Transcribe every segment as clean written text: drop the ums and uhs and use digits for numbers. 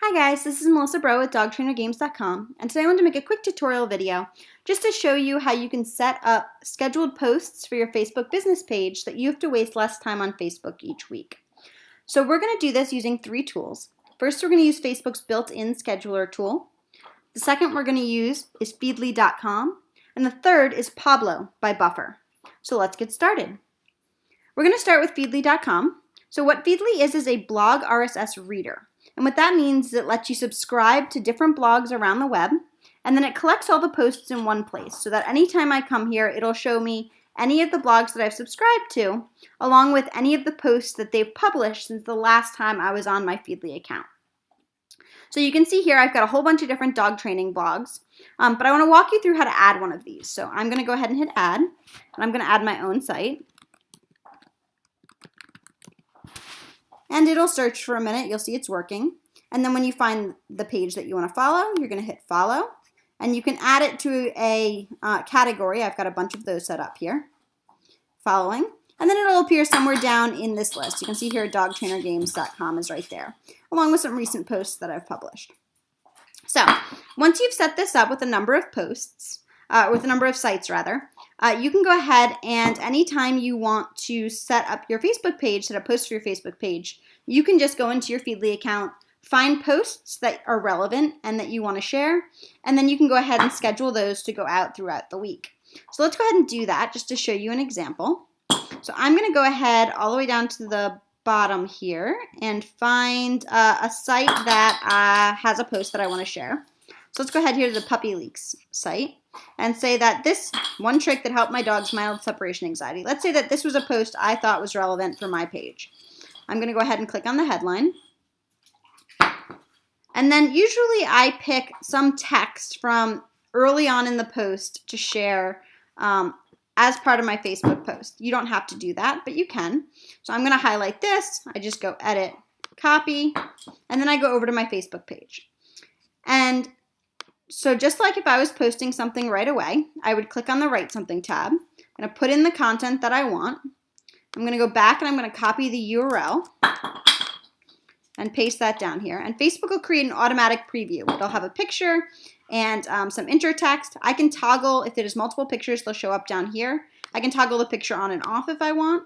Hi guys, this is Melissa Bro with DogTrainerGames.com, and today I want to make a quick tutorial video just to show you how you can set up scheduled posts for your Facebook business page so that you have to waste less time on Facebook each week. So we're going to do this using three tools. First, we're going to use Facebook's built-in scheduler tool. The second we're going to use is Feedly.com, and the third is Pablo by Buffer. So let's get started. We're going to start with Feedly.com. So what Feedly is a blog RSS reader. And what that means is it lets you subscribe to different blogs around the web, and then it collects all the posts in one place so that anytime I come here, it'll show me any of the blogs that I've subscribed to, along with any of the posts that they've published since the last time I was on my Feedly account. So you can see here I've got a whole bunch of different dog training blogs, but I want to walk you through how to add one of these. So I'm going to go ahead and hit add, and I'm going to add my own site. And it'll search for a minute. You'll see it's working. And then when you find the page that you want to follow, you're going to hit follow. And you can add it to a category. I've got a bunch of those set up here. Following. And then it'll appear somewhere down in this list. You can see here DogTrainerGames.com is right there, along with some recent posts that I've published. So once you've set this up with a number of posts, with a number of sites rather, you can go ahead and anytime you want to set up your Facebook page, set a post for your Facebook page, you can just go into your Feedly account, find posts that are relevant and that you want to share, and then you can go ahead and schedule those to go out throughout the week. So let's go ahead and do that just to show you an example. So I'm going to go ahead all the way down to the bottom here and find a site that has a post that I want to share. So let's go ahead here to the Puppy Leaks site and say that this one trick that helped my dog's mild separation anxiety. Let's say that this was a post I thought was relevant for my page. I'm going to go ahead and click on the headline. And then usually I pick some text from early on in the post to share as part of my Facebook post. You don't have to do that, but you can. So I'm going to highlight this. I just go edit, copy, and then I go over to my Facebook page. And so just like if I was posting something right away, I would click on the Write Something tab. I'm going to put in the content that I want. I'm going to go back and I'm going to copy the URL and paste that down here. And Facebook will create an automatic preview. It'll have a picture and some intro text. I can toggle, if there's multiple pictures, they'll show up down here. I can toggle the picture on and off if I want.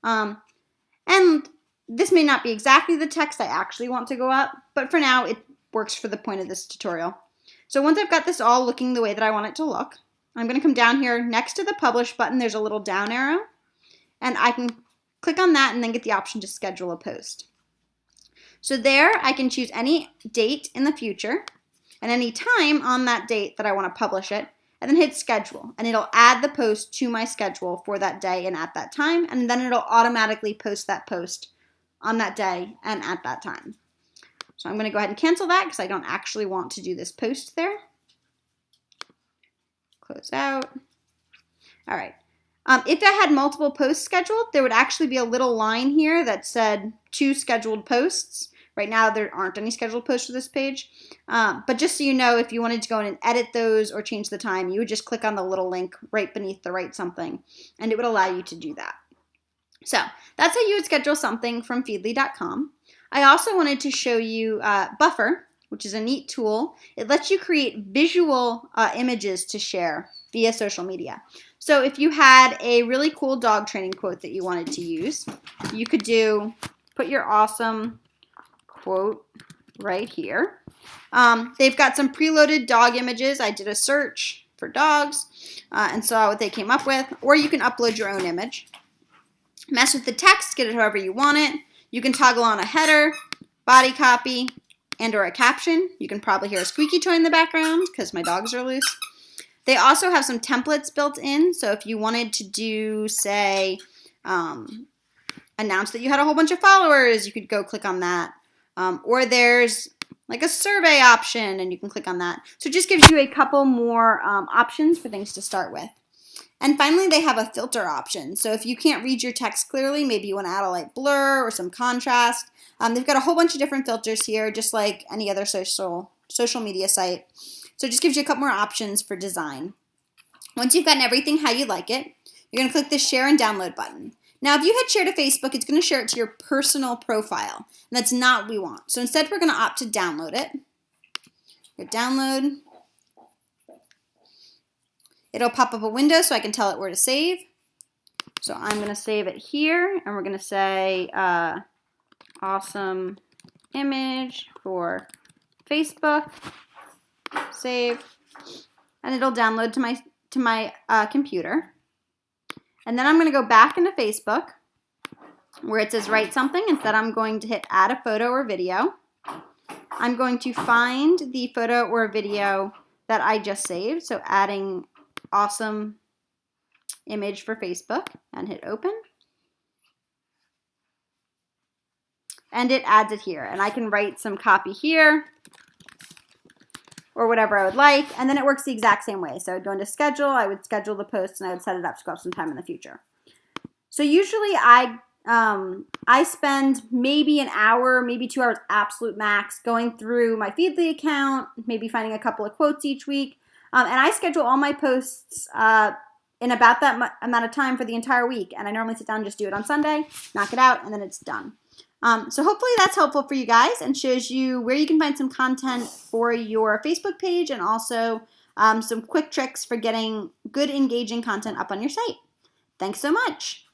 And this may not be exactly the text I actually want to go up, but for now it works for the point of this tutorial. So once I've got this all looking the way that I want it to look, I'm going to come down here next to the Publish button. There's a little down arrow, and I can click on that and then get the option to schedule a post. So there I can choose any date in the future and any time on that date that I want to publish it, and then hit schedule, and it'll add the post to my schedule for that day and at that time, and then it'll automatically post that post on that day and at that time. So I'm going to go ahead and cancel that because I don't actually want to do this post there. Close out. All right. If I had multiple posts scheduled, there would actually be a little line here that said 2 scheduled posts. Right now, there aren't any scheduled posts for this page. But just so you know, if you wanted to go in and edit those or change the time, you would just click on the little link right beneath the Write Something, and it would allow you to do that. So that's how you would schedule something from Feedly.com. I also wanted to show you Buffer, which is a neat tool. It lets you create visual images to share via social media. So if you had a really cool dog training quote that you wanted to use, you could put your awesome quote right here. They've got some preloaded dog images. I did a search for dogs and saw what they came up with, or you can upload your own image. Mess with the text, get it however you want it. You can toggle on a header, body copy, and or a caption. You can probably hear a squeaky toy in the background because my dogs are loose. They also have some templates built in, so if you wanted to do, say, announce that you had a whole bunch of followers, you could go click on that. Or there's like a survey option, and you can click on that. So it just gives you a couple more options for things to start with. And finally, they have a filter option. So if you can't read your text clearly, maybe you want to add a light blur or some contrast. They've got a whole bunch of different filters here, just like any other social media site. So it just gives you a couple more options for design. Once you've gotten everything how you like it, you're going to click the Share and Download button. Now, if you hit share to Facebook, it's going to share it to your personal profile. And that's not what we want. So instead, we're going to opt to download it. Hit download. It'll pop up a window so I can tell it where to save. So I'm going to save it here. And we're going to say awesome image for Facebook. Save. And it'll download to my computer. And then I'm going to go back into Facebook where it says write something. Instead, I'm going to hit add a photo or video. I'm going to find the photo or video that I just saved. So adding awesome image for Facebook and hit open. And it adds it here. And I can write some copy here or whatever I would like, and then it works the exact same way. So I'd go into schedule, I would schedule the post, and I would set it up to go up sometime in the future. So usually I spend maybe an hour, maybe 2 hours absolute max going through my Feedly account, maybe finding a couple of quotes each week, and I schedule all my posts in about that amount of time for the entire week, and I normally sit down and just do it on Sunday, knock it out, and then it's done. So hopefully that's helpful for you guys and shows you where you can find some content for your Facebook page and also some quick tricks for getting good engaging content up on your site. Thanks so much.